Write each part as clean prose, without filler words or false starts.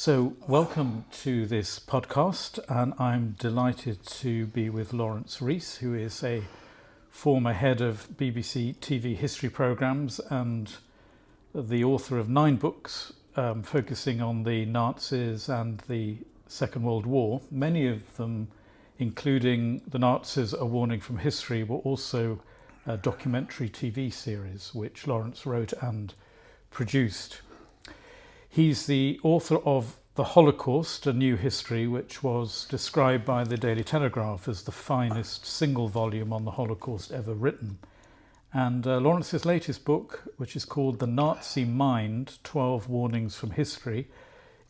So, welcome to this podcast, and I'm delighted to be with Laurence Rees, who is a former head of BBC TV history programmes and the author of 9 books focusing on the Nazis and the Second World War. Many of them, including The Nazis, A Warning from History, were also a documentary TV series which Laurence wrote and produced. He's the author of The Holocaust, A New History, which was described by the Daily Telegraph as the finest single volume on the Holocaust ever written. And Laurence's latest book, which is called The Nazi Mind, 12 Warnings from History,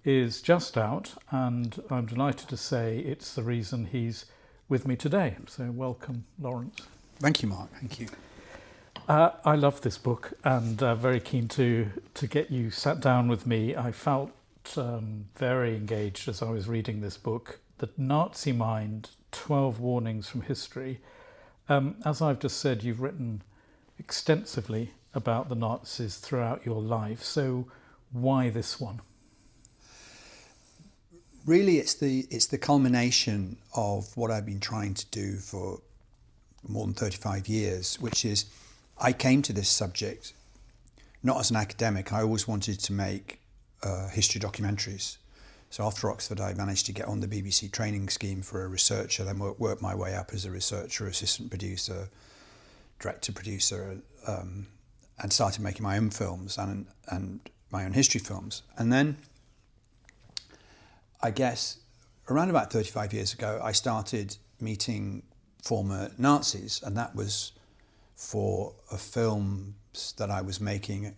is just out, and I'm delighted to say it's the reason he's with me today. So welcome, Laurence. Thank you, Mark. Thank you. I love this book, and very keen to get you sat down with me. I felt very engaged as I was reading this book, The Nazi Mind, 12 Warnings from History. As I've just said, you've written extensively about the Nazis throughout your life. So why this one? Really, it's the culmination of what I've been trying to do for more than 35 years, which is I came to this subject not as an academic. I always wanted to make history documentaries. So after Oxford, I managed to get on the BBC training scheme for a researcher, then worked my way up as a researcher, assistant producer, director producer, and started making my own films and my own history films. And then, I guess, around about 35 years ago, I started meeting former Nazis, and that was for a film that I was making,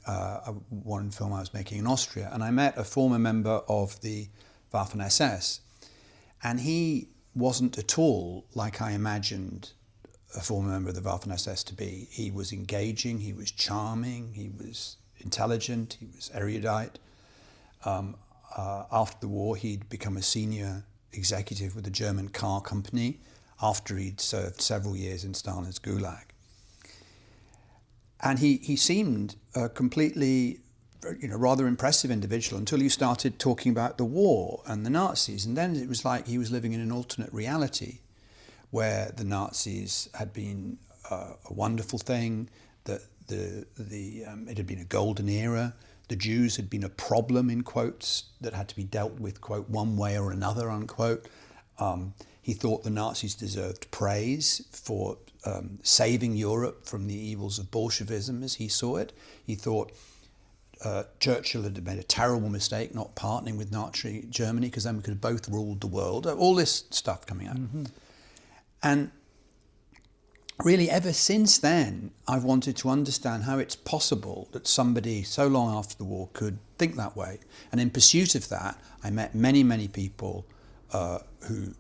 one film I was making in Austria. And I met a former member of the Waffen-SS, and he wasn't at all like I imagined a former member of the Waffen-SS to be. He was engaging, he was charming, he was intelligent, he was erudite. After the war, he'd become a senior executive with the German car company after he'd served several years in Stalin's Gulag. And he seemed a completely, rather impressive individual until you started talking about the war and the Nazis. And then it was like he was living in an alternate reality where the Nazis had been a wonderful thing, that it had been a golden era. The Jews had been a problem, in quotes, that had to be dealt with, quote, one way or another, unquote. He thought the Nazis deserved praise for saving Europe from the evils of Bolshevism, as he saw it. He thought Churchill had made a terrible mistake not partnering with Nazi Germany, because then we could have both ruled the world. All this stuff coming out. Mm-hmm. And really, ever since then, I've wanted to understand how it's possible that somebody so long after the war could think that way. And in pursuit of that, I met many, many people who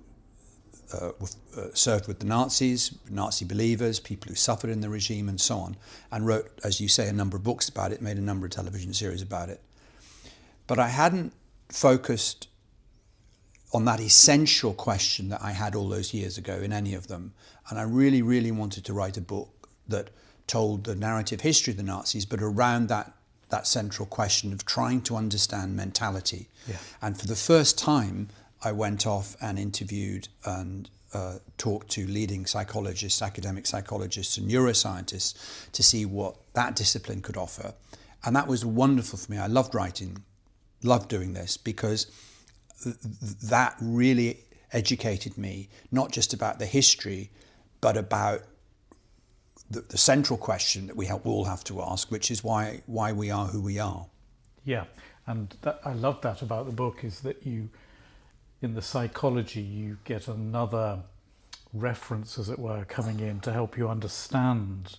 served with the Nazis, Nazi believers, people who suffered in the regime and so on, and wrote, as you say, a number of books about it, made a number of television series about it. But I hadn't focused on that essential question that I had all those years ago in any of them. And I really, really wanted to write a book that told the narrative history of the Nazis, but around that central question of trying to understand mentality. Yeah. And for the first time, I went off and interviewed and talked to leading psychologists, academic psychologists and neuroscientists to see what that discipline could offer. And that was wonderful for me. I loved writing, loved doing this, because that really educated me, not just about the history, but about the central question that we all have to ask, which is why we are who we are. Yeah, and I love that about the book, is that you, in the psychology, you get another reference, as it were, coming in to help you understand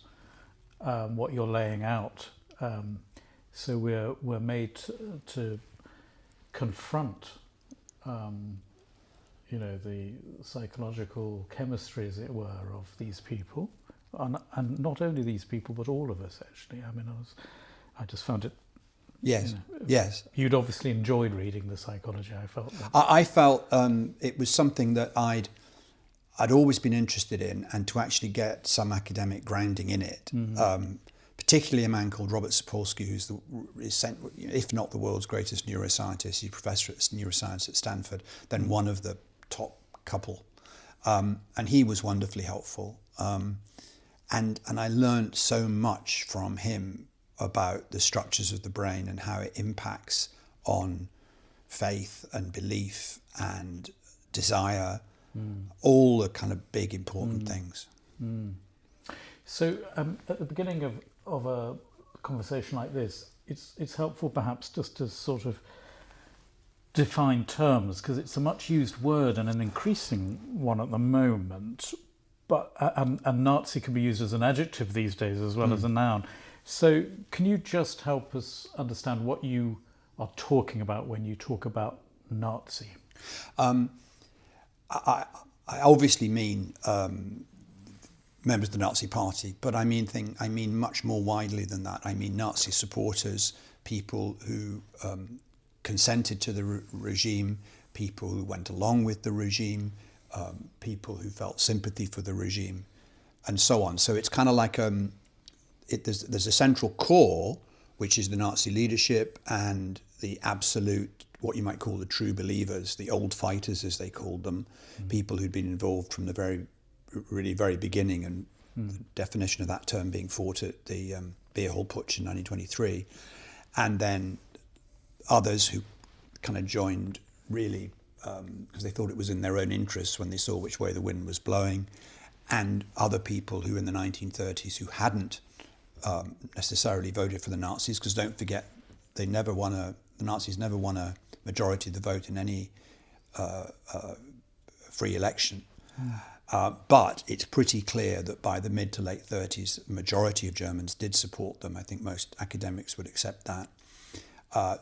what you're laying out. So we're made to confront, the psychological chemistry, as it were, of these people, and not only these people, but all of us. Actually, I mean, I just found it. Yes, yes. You'd obviously enjoyed reading the psychology. I felt. I felt it was something that I'd always been interested in, and to actually get some academic grounding in it particularly a man called Robert Sapolsky, who's if not the world's greatest neuroscientist. He's professor of neuroscience at Stanford, then one of the top couple. And he was wonderfully helpful. And I learned so much from him about the structures of the brain and how it impacts on faith and belief and desire, all the kind of big important things. So at the beginning of a conversation like this, it's helpful perhaps just to sort of define terms, because it's a much used word and an increasing one at the moment. But and Nazi can be used as an adjective these days as well as a noun. So can you just help us understand what you are talking about when you talk about Nazi? I obviously mean members of the Nazi Party, but I mean much more widely than that. I mean Nazi supporters, people who consented to the regime, people who went along with the regime, people who felt sympathy for the regime, and so on. So it's kind of like there's a central core, which is the Nazi leadership and the absolute, what you might call the true believers, the old fighters as they called them, people who'd been involved from the very beginning, and the definition of that term being fought at the Beer Hall Putsch in 1923, and then others who kind of joined really because they thought it was in their own interests when they saw which way the wind was blowing, and other people who in the 1930s who hadn't necessarily voted for the Nazis, because don't forget, the Nazis never won a majority of the vote in any free election. But it's pretty clear that by the mid to late 30s, the majority of Germans did support them. I think most academics would accept that.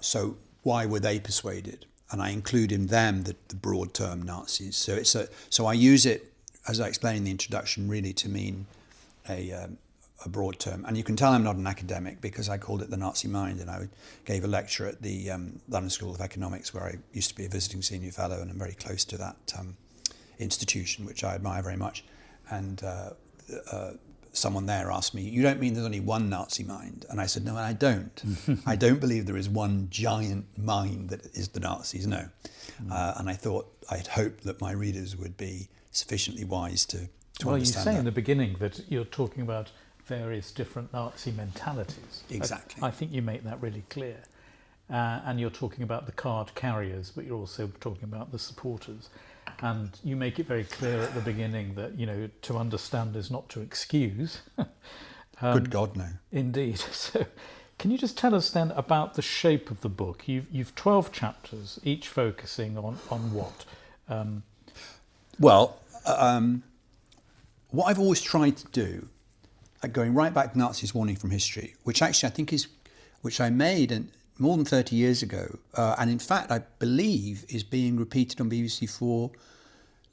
So why were they persuaded? And I include in them the broad term Nazis. So I use it, as I explained in the introduction, really to mean a broad term. And you can tell I'm not an academic because I called it the Nazi mind, and I gave a lecture at the London School of Economics, where I used to be a visiting senior fellow, and I'm very close to that institution, which I admire very much. And someone there asked me, "You don't mean there's only one Nazi mind?" And I said, "No, I don't. I don't believe there is one giant mind that is the Nazis, no." And I'd hoped that my readers would be sufficiently wise to well, understand you say that. in the beginning that you're talking about various different Nazi mentalities. Exactly. I think you make that really clear. And you're talking about the card carriers, but you're also talking about the supporters. And you make it very clear at the beginning that, to understand is not to excuse. Good God, no. Indeed. So can you just tell us then about the shape of the book? You've 12 chapters, each focusing on what? What I've always tried to do, going right back to Nazis Warning from History, which actually I think which I made more than 30 years ago, and in fact I believe is being repeated on BBC4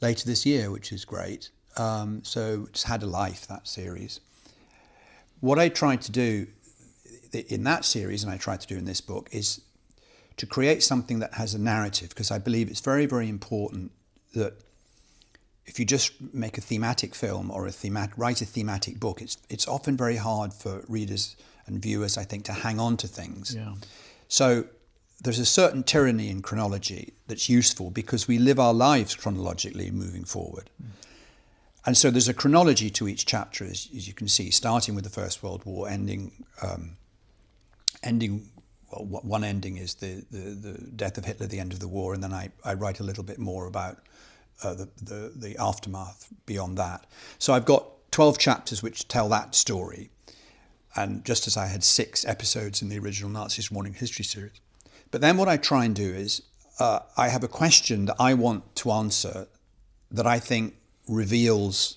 later this year, which is great. So it's had a life, that series. What I tried to do in that series, and I tried to do in this book, is to create something that has a narrative, because I believe it's very, very important that if you just make a thematic film or write a thematic book, it's often very hard for readers and viewers, I think, to hang on to things. Yeah. So there's a certain tyranny in chronology that's useful because we live our lives chronologically moving forward. And so there's a chronology to each chapter, as you can see, starting with the First World War, ending. Well, one ending is the death of Hitler, the end of the war, and then I write a little bit more about the aftermath beyond that. So I've got 12 chapters which tell that story, and just as I had 6 episodes in the original Nazis Warning History series. But then what I try and do is I have a question that I want to answer that I think reveals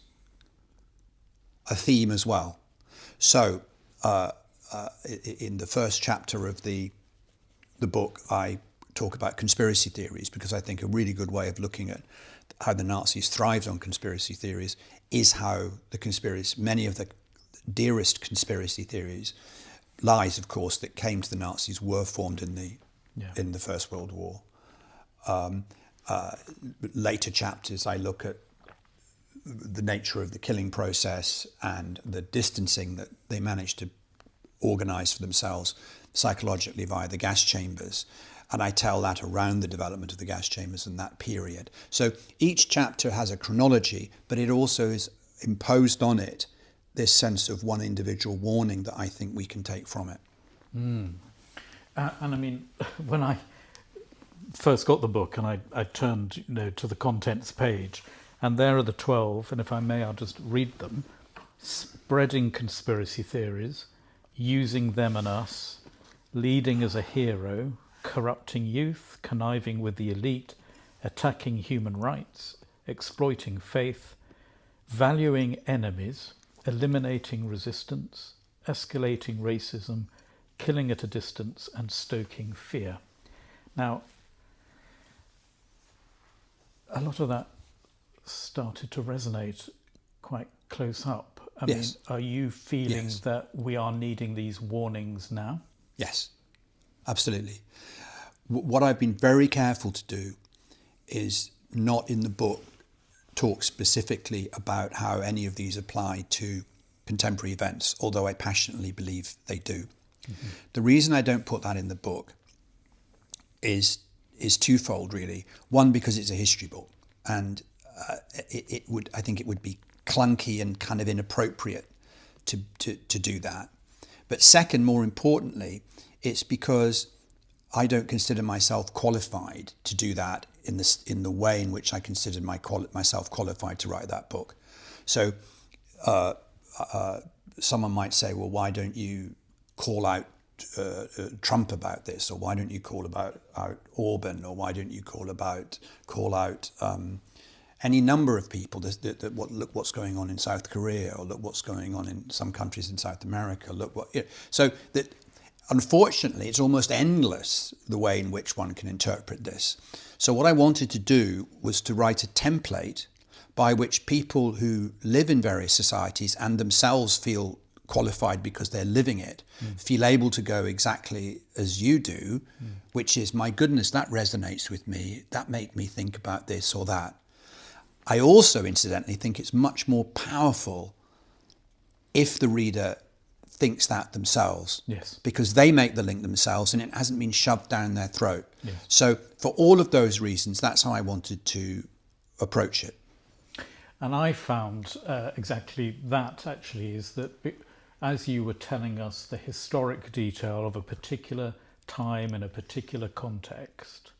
a theme as well. So in the first chapter of the book, I talk about conspiracy theories, because I think a really good way of looking at how the Nazis thrived on conspiracy theories is how many of the dearest conspiracy theories, lies of course, that came to the Nazis were formed in the First World War. Later chapters I look at the nature of the killing process and the distancing that they managed to organise for themselves psychologically via the gas chambers. And I tell that around the development of the gas chambers in that period. So each chapter has a chronology, but it also is imposed on it this sense of one individual warning that I think we can take from it. And I mean, when I first got the book and I turned to the contents page, and there are the 12, and if I may, I'll just read them. Spreading conspiracy theories, using them and us, leading as a hero, corrupting youth, conniving with the elite, attacking human rights, exploiting faith, valuing enemies, eliminating resistance, escalating racism, killing at a distance, and stoking fear. Now, a lot of that started to resonate quite close up. I mean, are you feeling that we are needing these warnings now? Yes, absolutely. What I've been very careful to do is not in the book talk specifically about how any of these apply to contemporary events, although I passionately believe they do. Mm-hmm. The reason I don't put that in the book is twofold, really. One, because it's a history book, and I think it would be clunky and kind of inappropriate to do that. But second, more importantly, it's because I don't consider myself qualified to do that in the way in which I considered myself qualified to write that book. So someone might say, well, why don't you call out Trump about this, or why don't you call out Orban, or why don't you call out any number of people? Look what's going on in South Korea, or look what's going on in some countries in South America. So that. Unfortunately, it's almost endless the way in which one can interpret this. So what I wanted to do was to write a template by which people who live in various societies and themselves feel qualified because they're living it, feel able to go exactly as you do, which is, my goodness, that resonates with me, that made me think about this or that. I also, incidentally, think it's much more powerful if the reader thinks that themselves, because they make the link themselves and it hasn't been shoved down their throat. So for all of those reasons, that's how I wanted to approach it. And I found exactly that, actually, is that as you were telling us the historic detail of a particular time in a particular context,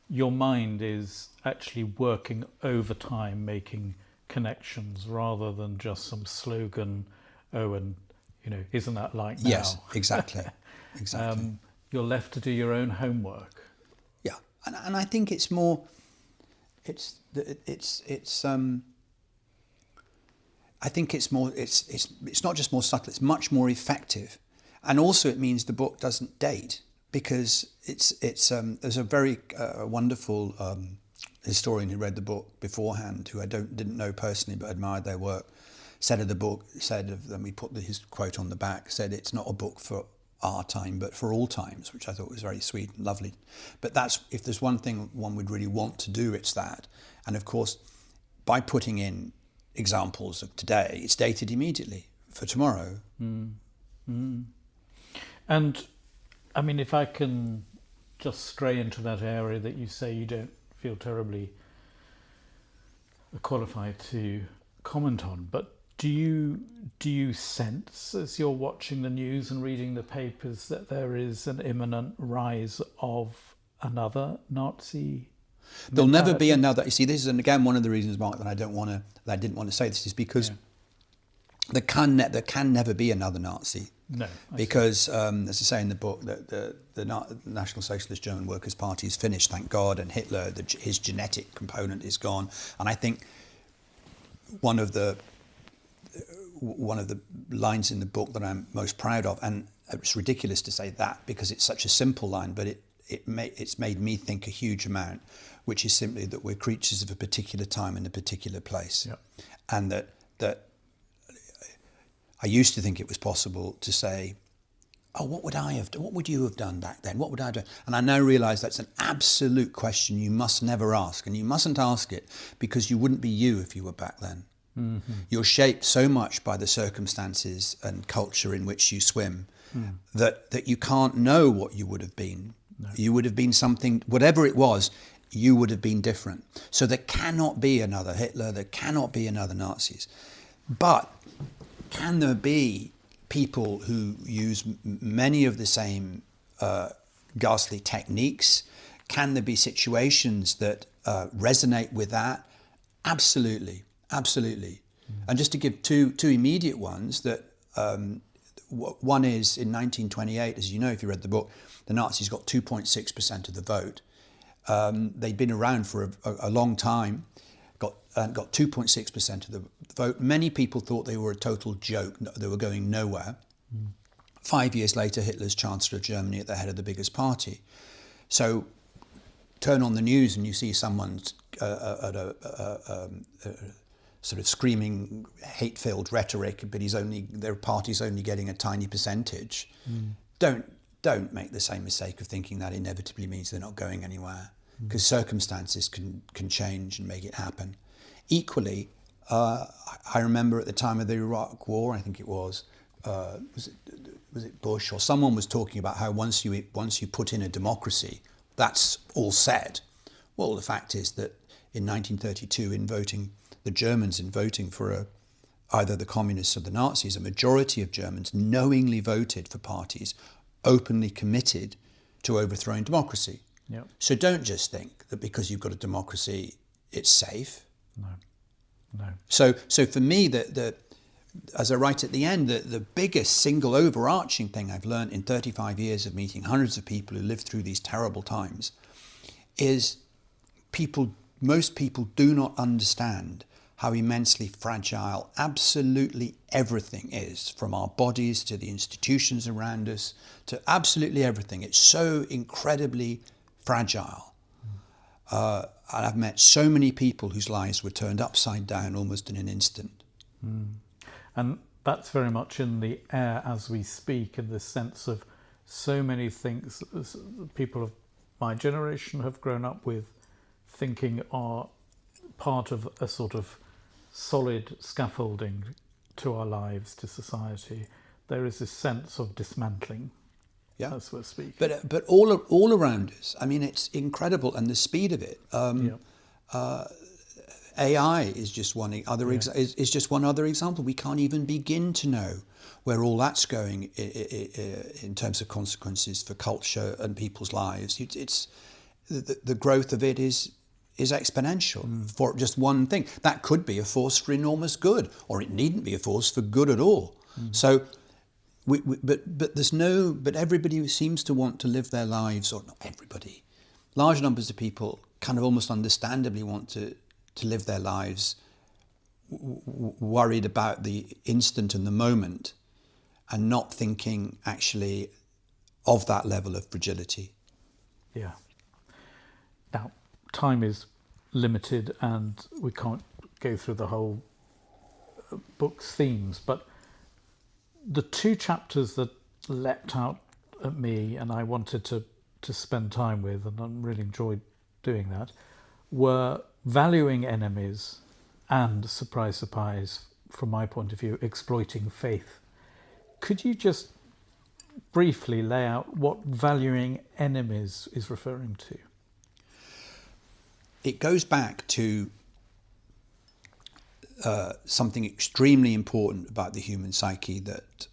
your mind is actually working over time, making connections rather than just some slogan, and isn't that like now? Yes, exactly. You're left to do your own homework. Yeah, and I think it's more. I think it's more. It's not just more subtle. It's much more effective, and also it means the book doesn't date, because there's a very wonderful historian who read the book beforehand, who I didn't know personally but admired their work. Then we put his quote on the back, said it's not a book for our time but for all times, which I thought was very sweet and lovely. But if there's one thing one would really want to do, it's that. And of course, by putting in examples of today, it's dated immediately for tomorrow. And I mean, if I can just stray into that area that you say you don't feel terribly qualified to comment on, but do you sense, as you're watching the news and reading the papers, that there is an imminent rise of another Nazi? There'll never be another. You see, this is, and again, one of the reasons, Mark, that I didn't want to say this is because there can never be another Nazi. No, because as I say in the book, the National Socialist German Workers' Party is finished, thank God, and Hitler, his genetic component is gone. And I think one of the lines in the book that I'm most proud of, and it's ridiculous to say that because it's such a simple line, but it's made me think a huge amount, which is simply that we're creatures of a particular time and a particular place. And that I used to think it was possible to say, oh, what would I have done? What would you have done back then? What would I have done? And I now realise that's an absolute question you must never ask, and you mustn't ask it because you wouldn't be you if you were back then. You're shaped so much by the circumstances and culture in which you swim that you can't know what you would have been. No. You would have been something, whatever it was, you would have been different. So there cannot be another Hitler, there cannot be another Nazis. But can there be people who use many of the same ghastly techniques? Can there be situations that resonate with that? Absolutely, absolutely. And just to give two immediate ones, that one is in 1928, as you know if you read the book, the Nazis got 2.6% of the vote. They'd been around for a long time, got 2.6% of the vote. Many people thought they were a total joke, they were going nowhere. 5 years later, Hitler's Chancellor of Germany at the head of the biggest party. So turn on the news and you see someone at a sort of screaming hate-filled rhetoric, but their party's only getting a tiny percentage. Don't make the same mistake of thinking that inevitably means they're not going anywhere, because circumstances can change and make it happen. Equally, I remember at the time of the Iraq War, I think it was it Bush or someone was talking about how once you put in a democracy, that's all said. Well, the fact is that in 1932, the Germans in voting for either the communists or the Nazis, a majority of Germans knowingly voted for parties openly committed to overthrowing democracy. Yep. So don't just think that because you've got a democracy, it's safe. No. So for me, as I write at the end, the biggest single overarching thing I've learned in 35 years of meeting hundreds of people who lived through these terrible times is most people do not understand how immensely fragile absolutely everything is, from our bodies to the institutions around us to absolutely everything. It's so incredibly fragile. And I've met so many people whose lives were turned upside down almost in an instant. And that's very much in the air as we speak, in the sense of so many things people of my generation have grown up with thinking are part of a sort of solid scaffolding to our lives, to society. There is this sense of dismantling as we're speaking. But all around us, I mean, it's incredible, and the speed of it. AI is just one other example. We can't even begin to know where all that's going in terms of consequences for culture and people's lives. It's the growth of it is exponential for just one thing. That could be a force for enormous good, or it needn't be a force for good at all. So, but everybody seems to want to live their lives, or not everybody, large numbers of people kind of almost understandably want to live their lives worried about the instant and the moment, and not thinking actually of that level of fragility. Yeah. Now, time is limited and we can't go through the whole book's themes, but the two chapters that leapt out at me and I wanted to spend time with, and I really enjoyed doing that, were valuing enemies and, surprise, surprise, from my point of view, exploiting faith. Could you just briefly lay out what valuing enemies is referring to? It goes back to something extremely important about the human psyche that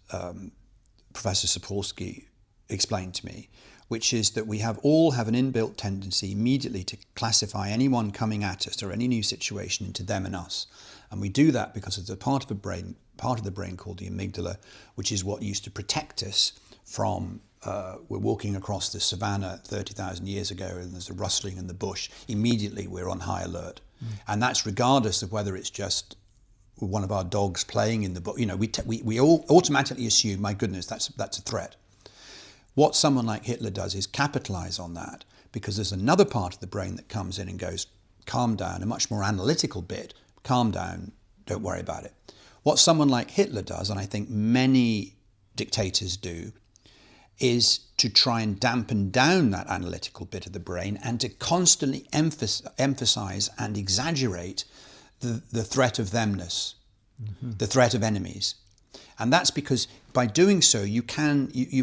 Professor Sapolsky explained to me, which is that we all have an inbuilt tendency immediately to classify anyone coming at us or any new situation into them and us. And we do that because it's a part of the brain called the amygdala, which is what used to protect us from, we're walking across the savannah 30,000 years ago and there's a rustling in the bush. Immediately we're on high alert. And that's regardless of whether it's just one of our dogs playing in the bush. You know, we all automatically assume, my goodness, that's a threat. What someone like Hitler does is capitalize on that, because there's another part of the brain that comes in and goes, calm down, a much more analytical bit, calm down, don't worry about it. What someone like Hitler does, and I think many dictators do, is to try and dampen down that analytical bit of the brain and to constantly emphasize and exaggerate the threat of themness, the threat of enemies. And that's because by doing so, you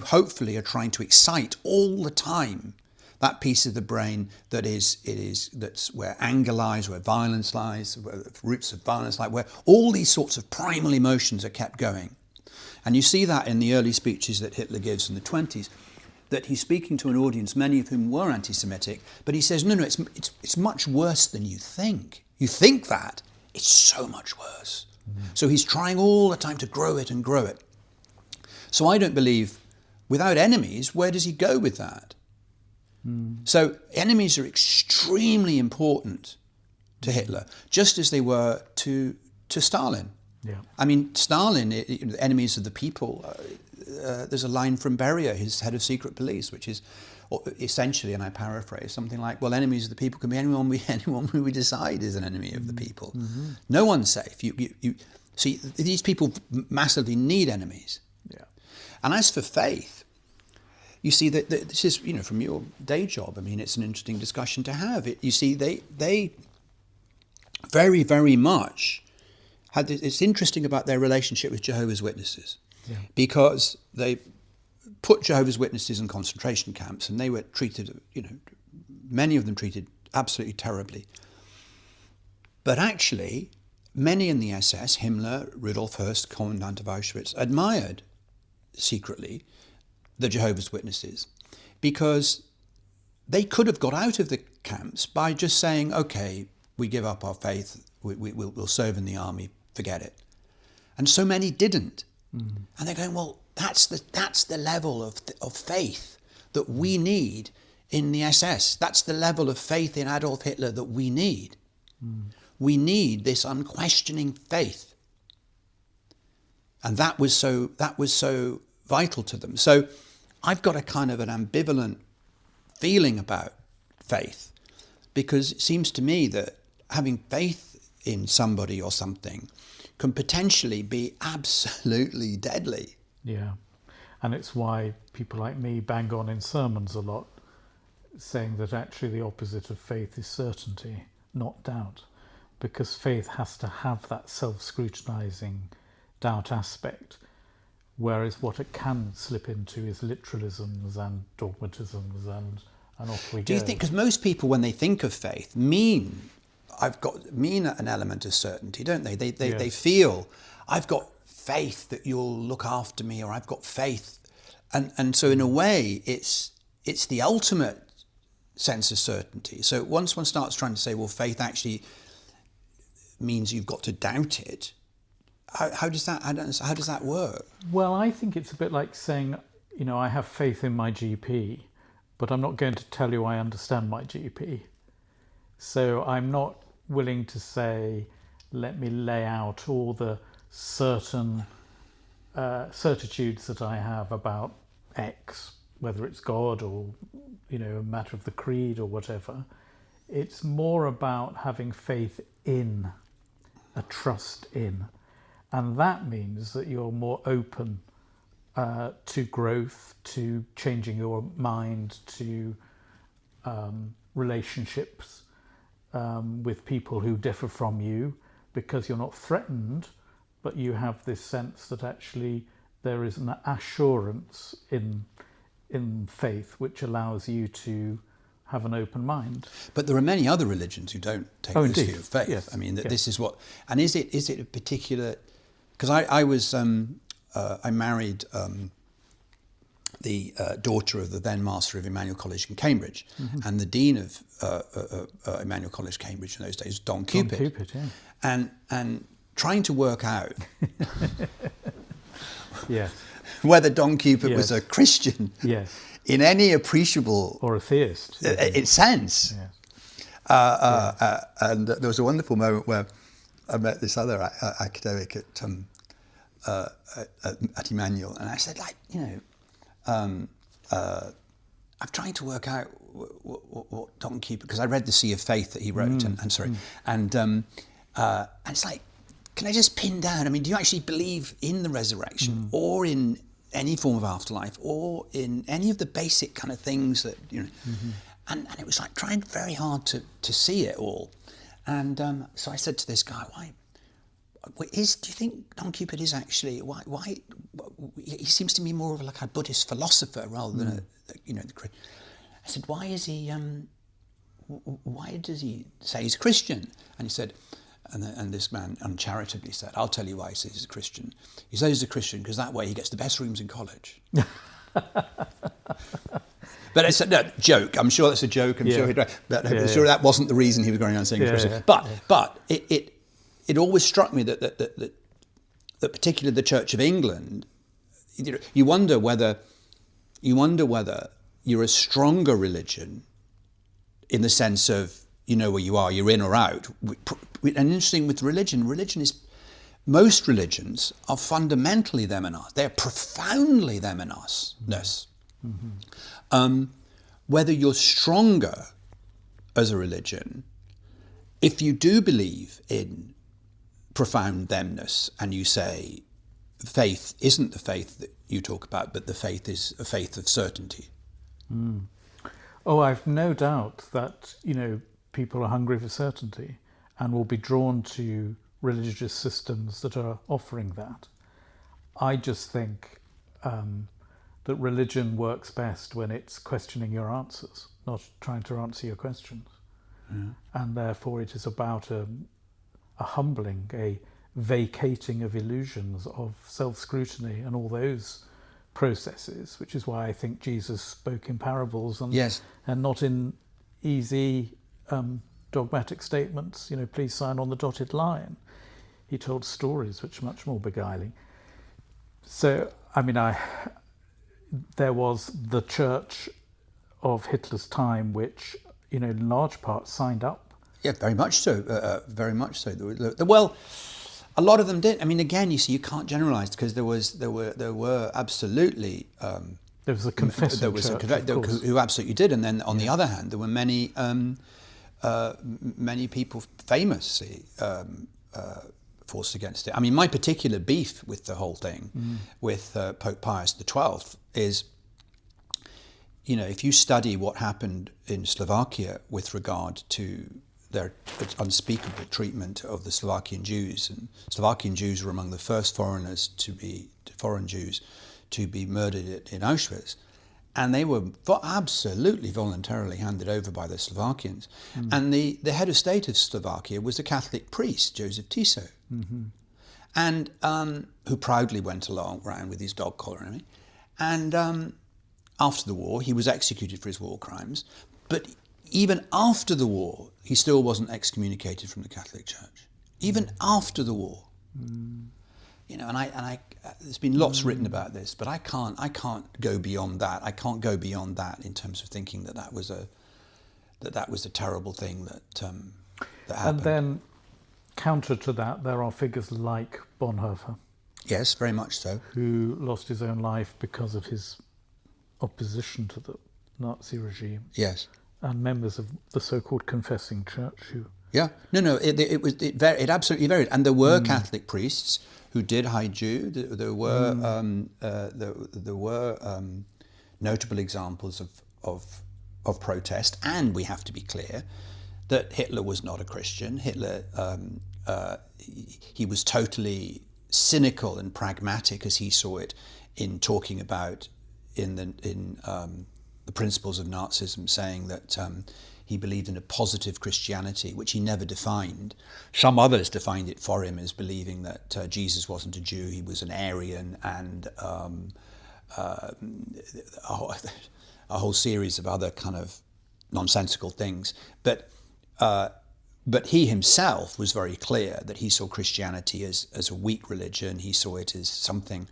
hopefully are trying to excite all the time that piece of the brain that's where anger lies, where violence lies, where the roots of violence lie, where all these sorts of primal emotions are kept going. And you see that in the early speeches that Hitler gives in the 20s, that he's speaking to an audience, many of whom were anti-Semitic, but he says, no, it's much worse than you think. You think that, it's so much worse. So he's trying all the time to grow it and grow it. So I don't believe, without enemies, where does he go with that? So enemies are extremely important to Hitler, just as they were to Stalin. Yeah. I mean, Stalin, the enemies of the people, there's a line from Beria, his head of secret police, which is essentially, and I paraphrase, something like, well, enemies of the people can be anyone we decide is an enemy of the people. Mm-hmm. No one's safe. You see, these people massively need enemies. Yeah. And as for faith, you see that this is, from your day job, I mean, it's an interesting discussion to have. You see, they very, very much had this, it's interesting about their relationship with Jehovah's Witnesses, because they put Jehovah's Witnesses in concentration camps, and they were treated, many of them treated absolutely terribly. But actually, many in the SS, Himmler, Rudolf Höss, Commandant of Auschwitz, admired secretly the Jehovah's Witnesses, because they could have got out of the camps by just saying, okay, we give up our faith, we'll serve in the army, forget it. And so many didn't. Mm. And they're going, well, that's the level of faith that we need in the SS. That's the level of faith in Adolf Hitler that we need. Mm. We need this unquestioning faith. And that was so vital to them. So I've got a kind of an ambivalent feeling about faith, because it seems to me that having faith in somebody or something can potentially be absolutely deadly. Yeah, and it's why people like me bang on in sermons a lot, saying that actually the opposite of faith is certainty, not doubt, because faith has to have that self-scrutinising doubt aspect, whereas what it can slip into is literalisms and dogmatisms and off we go. Do you think, because most people when they think of faith mean an element of certainty, don't they? They feel, I've got faith that you'll look after me, or I've got faith. And so in a way, it's the ultimate sense of certainty. So once one starts trying to say, well, faith actually means you've got to doubt it, how does that work? Well, I think it's a bit like saying, I have faith in my GP, but I'm not going to tell you I understand my GP. So I'm not willing to say, let me lay out all the certain certitudes that I have about X, whether it's God or, a matter of the creed or whatever. It's more about having faith in, a trust in. And that means that you're more open to growth, to changing your mind, to relationships with people who differ from you, because you're not threatened, but you have this sense that actually there is an assurance in faith which allows you to have an open mind. But there are many other religions who don't take this view of faith. Yes. I mean, this is what, and is it a particular? Because I married the daughter of the then master of Emmanuel College in Cambridge, mm-hmm. and the dean of Emmanuel College, Cambridge in those days, Don Cupid. Don Cupid, yeah. And trying to work out yes. whether Don Cupid yes. was a Christian yes. in any appreciable... Or a theist. sense. Yes. And there was a wonderful moment where I met this other academic at Emmanuel, and I said, I'm trying to work out what Don Cupid, because I read The Sea of Faith that he wrote, and it's like, can I just pin down, I mean, do you actually believe in the resurrection, or in any form of afterlife, or in any of the basic kind of things that, and it was like trying very hard to see it all. And so I said to this guy, do you think Don Cupid is actually why he seems to me more of like a Buddhist philosopher rather than I said, why is he why does he say he's a Christian? And he said, and this man uncharitably said, I'll tell you why he says he's a Christian. He says he's a Christian because that way he gets the best rooms in college. But it's a joke. I'm sure that's a joke. I'm sure that wasn't the reason he was going around saying Christian. But it always struck me that particularly the Church of England, you wonder whether you're a stronger religion in the sense of you know where you are, you're in or out. And interesting with religion is most religions are fundamentally them and us. They're profoundly them and us-ness. Whether you're stronger as a religion, if you do believe in profound themness and you say faith isn't the faith that you talk about, but the faith is a faith of certainty. Oh, I've no doubt that, people are hungry for certainty and will be drawn to religious systems that are offering that. I just think that religion works best when it's questioning your answers, not trying to answer your questions. And therefore it is about a humbling, a vacating of illusions, of self-scrutiny and all those processes, which is why I think Jesus spoke in parables and not in easy dogmatic statements, please sign on the dotted line. He told stories which are much more beguiling. So, there was the church of Hitler's time, which, in large part signed up. Yeah, very much so. Very much so. Well, a lot of them did. Again, you see, you can't generalise because there were absolutely. There was a confessing church, who absolutely did, and then on the other hand, there were many people famously forced against it. My particular beef with the whole thing, with Pope Pius XII, is, if you study what happened in Slovakia with regard to their unspeakable treatment of the Slovakian Jews, and Slovakian Jews were among the first foreign Jews to be murdered in Auschwitz, and they were absolutely voluntarily handed over by the Slovakians. And the head of state of Slovakia was a Catholic priest, Joseph Tiso, and who proudly went around with his dog collar and everything. And after the war, he was executed for his war crimes, but even after the war, he still wasn't excommunicated from the Catholic Church. Even after the war, there's been lots written about this, but I can't go beyond that. I can't go beyond that in terms of thinking that was a terrible thing that happened. And then, counter to that, there are figures like Bonhoeffer. Yes, very much so. Who lost his own life because of his opposition to the Nazi regime. Yes. And members of the so-called confessing church who... Yeah, it absolutely varied, and there were Catholic priests who did hide Jew. There were notable examples of protest, and we have to be clear that Hitler was not a Christian. Hitler, he was totally cynical and pragmatic as he saw it in talking about in the principles of Nazism, saying that he believed in a positive Christianity, which he never defined. Some others defined it for him as believing that Jesus wasn't a Jew, he was an Aryan, and a whole series of other kind of nonsensical things. But he himself was very clear that he saw Christianity as a weak religion. He saw it as something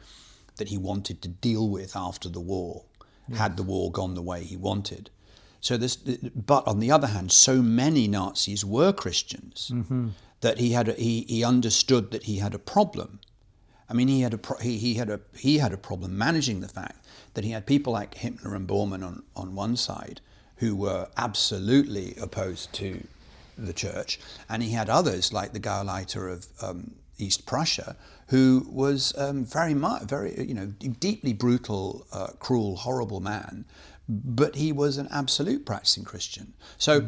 that he wanted to deal with after the war, had the war gone the way he wanted. But on the other hand, so many Nazis were Christians that he understood that he had a problem. He had a problem managing the fact that he had people like Himmler and Bormann on one side who were absolutely opposed to the church, and he had others like the Gauleiter of East Prussia, who was very deeply brutal, cruel, horrible man, but he was an absolute practicing Christian. So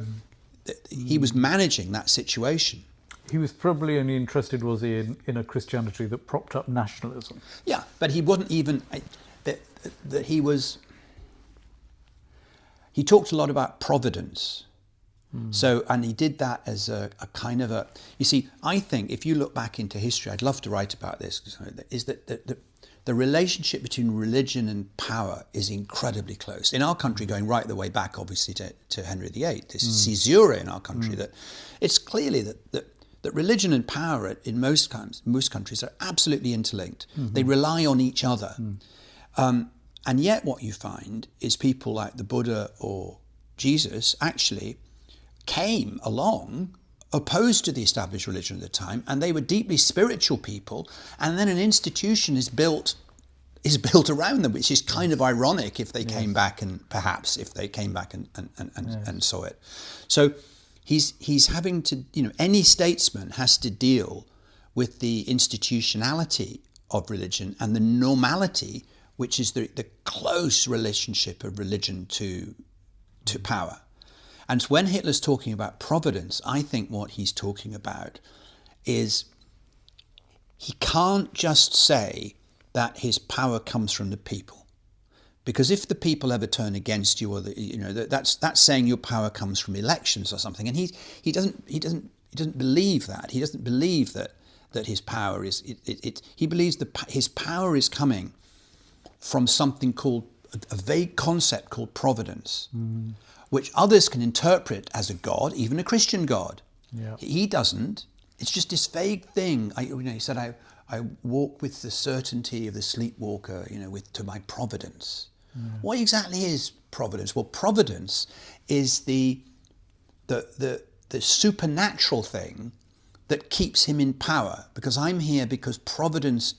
he was managing that situation. He was probably only interested, was he, in a Christianity that propped up nationalism? Yeah, but he wasn't even that he was. He talked a lot about providence. So, and he did that as a kind of a. You see, I think if you look back into history, I'd love to write about this. Is that the relationship between religion and power is incredibly close in our country, going right the way back, obviously to Henry VIII. This caesura in our country that it's clearly that religion and power in most countries are absolutely interlinked. They rely on each other. And yet what you find is people like the Buddha or Jesus actually came along opposed to the established religion at the time, and they were deeply spiritual people, and then an institution is built around them, which is kind of ironic if they came back and saw it. So he's having to, any statesman has to deal with the institutionality of religion and the normality, which is the close relationship of religion to power. And when Hitler's talking about providence, I think what he's talking about is he can't just say that his power comes from the people, because if the people ever turn against you, or that's saying your power comes from elections or something. And he doesn't believe that. He doesn't believe that his power is he believes his power is coming from something called a vague concept called providence, which others can interpret as a god, even a Christian god. Yeah. He doesn't. It's just this vague thing. He said, I walk with the certainty of the sleepwalker, to my providence. What exactly is providence? Well, providence is the supernatural thing that keeps him in power, because I'm here because providence,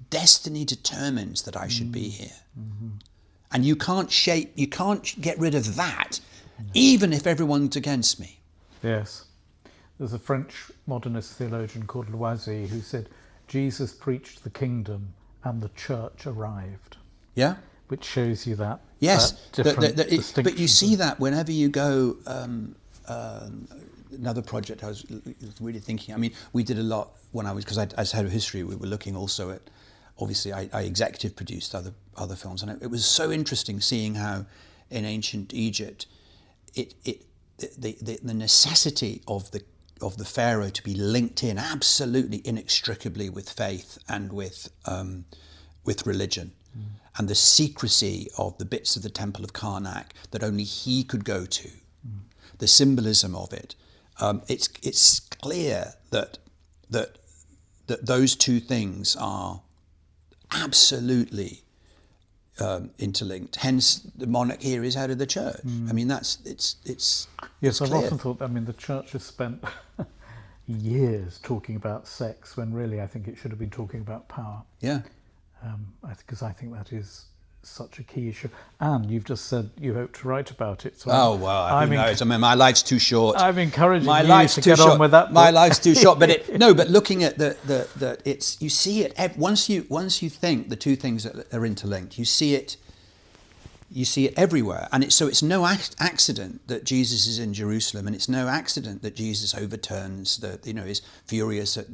destiny determines that I should be here. And you can't get rid of that, even if everyone's against me. Yes. There's a French modernist theologian called Loisy who said, Jesus preached the kingdom and the church arrived. Yeah. Which shows you that. Yes. That but you see that whenever you go, another project I was really thinking, we did a lot when because as head of history, we were looking also at, obviously I executive produced other films, and it was so interesting seeing how in ancient Egypt, the necessity of the pharaoh to be linked in absolutely inextricably with faith and with religion, and the secrecy of the bits of the Temple of Karnak that only he could go to, the symbolism of it. It's clear that those two things are absolutely interlinked. Hence, the monarch here is out of the church. It's yes. I've clear. often thought. The church has spent years talking about sex when really I think it should have been talking about power. Yeah. Because I think that is such a key issue. And you've just said you hope to write about it. So who knows? My life's too short. I'm encouraging you to get on with that book. My life's too short. But looking at you see it once you think the two things are interlinked. You see it everywhere, and it's no accident that Jesus is in Jerusalem, and it's no accident that Jesus overturns is furious at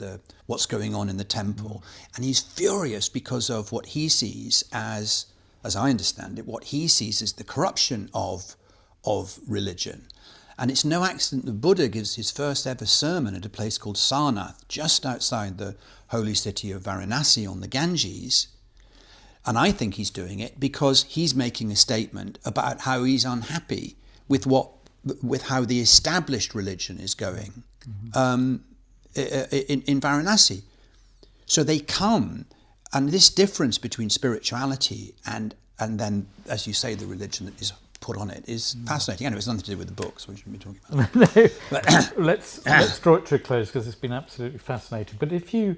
what's going on in the temple, and he's furious because of what he sees as I understand it, what he sees as the corruption of religion. And it's no accident that Buddha gives his first ever sermon at a place called Sarnath, just outside the holy city of Varanasi on the Ganges. And I think he's doing it because he's making a statement about how he's unhappy with how the established religion is going in Varanasi. So they come, and this difference between spirituality and then, as you say, the religion that is put on it is fascinating. Anyway, it's nothing to do with the book, so we shouldn't be talking about that. No, let's draw it to a close because it's been absolutely fascinating. But if you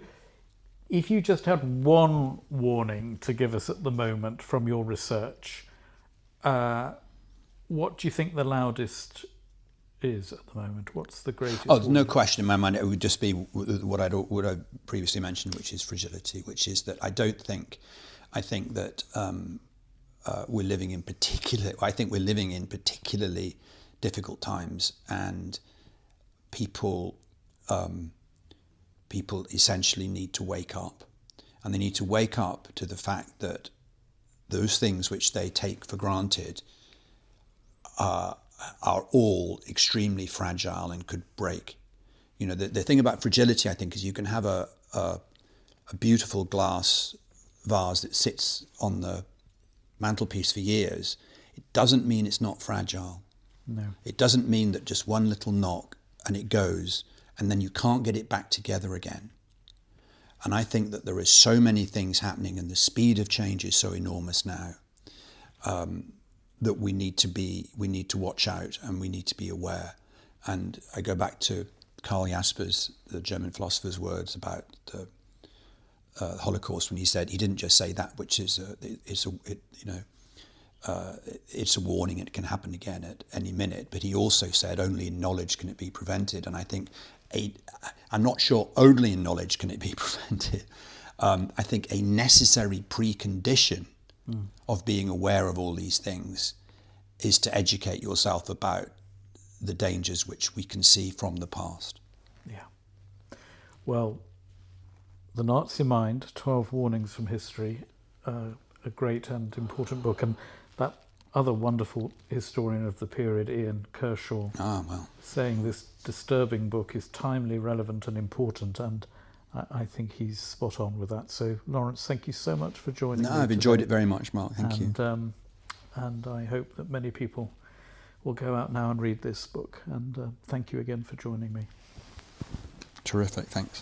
just had one warning to give us at the moment from your research, what do you think the loudest is at the moment? What's the greatest? Oh, there's no question in my mind. It would just be what I previously mentioned, which is fragility, which is that I think that we're living in particularly difficult times, and people people essentially need to wake up. And they need to wake up to the fact that those things which they take for granted are all extremely fragile and could break. You know, the thing about fragility, I think, is you can have a beautiful glass vase that sits on the mantelpiece for years. It doesn't mean it's not fragile. No. It doesn't mean that just one little knock and it goes, and then you can't get it back together again. And I think that there is so many things happening, and the speed of change is so enormous now, that we need to watch out, and we need to be aware. And I go back to Karl Jasper's, the German philosopher's, words about the Holocaust, when he said, he didn't just say that which is it's a warning, it can happen again at any minute, but he also said only in knowledge can it be prevented. And I think I'm not sure only in knowledge can it be prevented. I think a necessary precondition of being aware of all these things is to educate yourself about the dangers which we can see from the past. Yeah. Well, The Nazi Mind, 12 Warnings from History, a great and important book. And that other wonderful historian of the period, Ian Kershaw, saying this disturbing book is timely, relevant and important, and I think he's spot on with that. So, Laurence, thank you so much for joining me. I've enjoyed it very much, Mark. Thank you. And I hope that many people will go out now and read this book. And thank you again for joining me. Terrific, thanks.